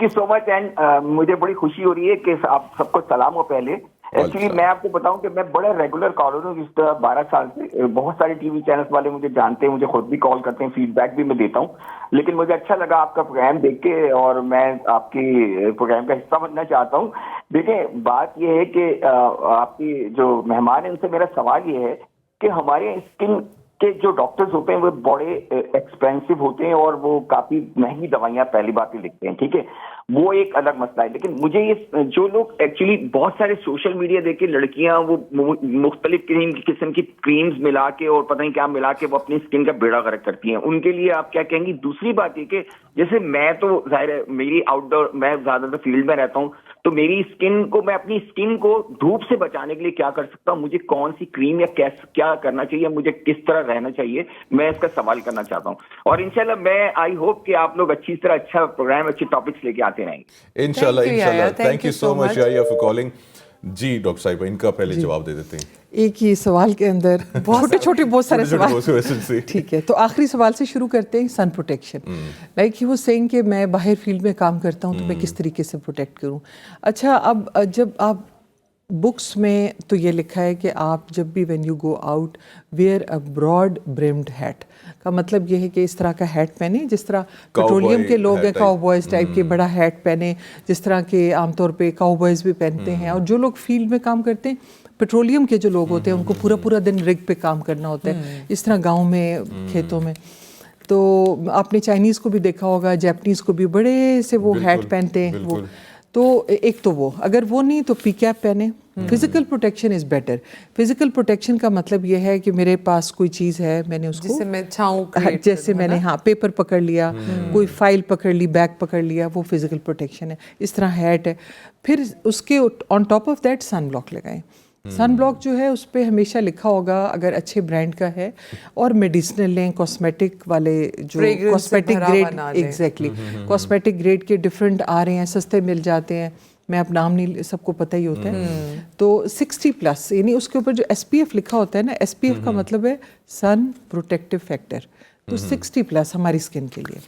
Thank you so much and मुझे बड़ी खुशी हो रही है कि आप सबको सलाम हो पहले। एक्चुअली मैं आपको बताऊं कि मैं बड़ा रेगुलर कॉलर हूँ, जिस तरह 12 साल से बहुत सारे टीवी चैनल्स वाले मुझे जानते हैं, मुझे खुद भी कॉल करते हैं, फीडबैक भी मैं देता हूँ। लेकिन मुझे अच्छा लगा आपका प्रोग्राम देख के और मैं आपकी प्रोग्राम का हिस्सा बनना चाहता हूँ। देखें, बात ये है कि आपकी जो मेहमान है उनसे मेरा सवाल ये है कि हमारे स्किन के जो डॉक्टर्स होते हैं वो बड़े एक्सपेंसिव होते हैं और वो काफी महंगी दवाइयां पहली बात ही लिखते हैं, ठीक है, वो एक अलग मसला है। लेकिन मुझे ये जो लोग एक्चुअली बहुत सारे सोशल मीडिया देख के लड़कियां वो मुख्तलिफ किस्म की क्रीम्स मिला के और पता नहीं क्या मिला के वो अपनी स्किन का बेड़ा गर्क करती हैं, उनके लिए आप क्या कहेंगी? दूसरी बात ये कि जैसे मैं तो जाहिर है मेरी आउटडोर, मैं ज्यादातर फील्ड में रहता हूँ, तो मेरी स्किन को, मैं अपनी स्किन को धूप से बचाने के लिए क्या कर सकता हूँ? मुझे कौन सी क्रीम या क्या करना चाहिए, मुझे किस तरह रहना चाहिए, मैं इसका सवाल करना चाहता हूँ। और इंशाल्लाह मैं आई होप कि आप लोग अच्छी तरह अच्छा प्रोग्राम, अच्छे टॉपिक्स लेके आते रहेंगे इंशाल्लाह। थैंक यू सो मच याया फॉर कॉलिंग। जी डॉक्टर साहिबा, इनका पहले जवाब दे देते हैं। एक ही सवाल के अंदर छोटे छोटे बहुत सारे सवाल, ठीक है। तो आखिरी सवाल से शुरू करते हैं, sun protection. Like he was saying कि मैं बाहर फील्ड में काम करता हूँ तो मैं किस तरीके से प्रोटेक्ट करूँ। अच्छा, अब जब आप बुक्स में तो ये लिखा है कि आप जब भी when you go out wear a broad brimmed hat, का मतलब ये है कि इस तरह का हैट पहने जिस तरह पेट्रोलियम के लोग हैं, काउबॉयज टाइप के, बड़ा हैट पहने जिस तरह के आमतौर पे काउबॉयज भी पहनते हैं। और जो लोग फील्ड में काम करते हैं, पेट्रोलियम के जो लोग होते हैं, उनको पूरा पूरा दिन रिग पे काम करना होता है, इस तरह गाँव में खेतों में। तो आपने चाइनीज़ को भी देखा होगा, जापानीज़ को भी बड़े से वो हैट पहनते हैं। वो तो एक तो वो, अगर वो नहीं तो पी कैप पहने। Physical protection is better. Physical protection का मतलब ये है कि मेरे पास कोई चीज़ है, मैंने उसको जिससे मैं छाऊं, जैसे मैंने पेपर पकड़ लिया, कोई फाइल पकड़ ली, बैग पकड़ लिया, वो फिजिकल प्रोटेक्शन है। इस तरह हैट है। फिर उसके on top of that sun block लगाएं। सन ब्लॉक जो है उस पर हमेशा लिखा होगा, अगर अच्छे ब्रांड का है, और मेडिसिनल लें, कॉस्मेटिक वाले जो cosmetic grade, exactly cosmetic grade के डिफरेंट आ रहे हैं, सस्ते मिल जाते हैं। मैं अब नाम नहीं, सबको पता ही होता है। तो 60+ यानी उसके ऊपर जो SPF लिखा होता है ना, SPF का मतलब है सन प्रोटेक्टिव फैक्टर, तो 60+ हमारी स्किन के लिए।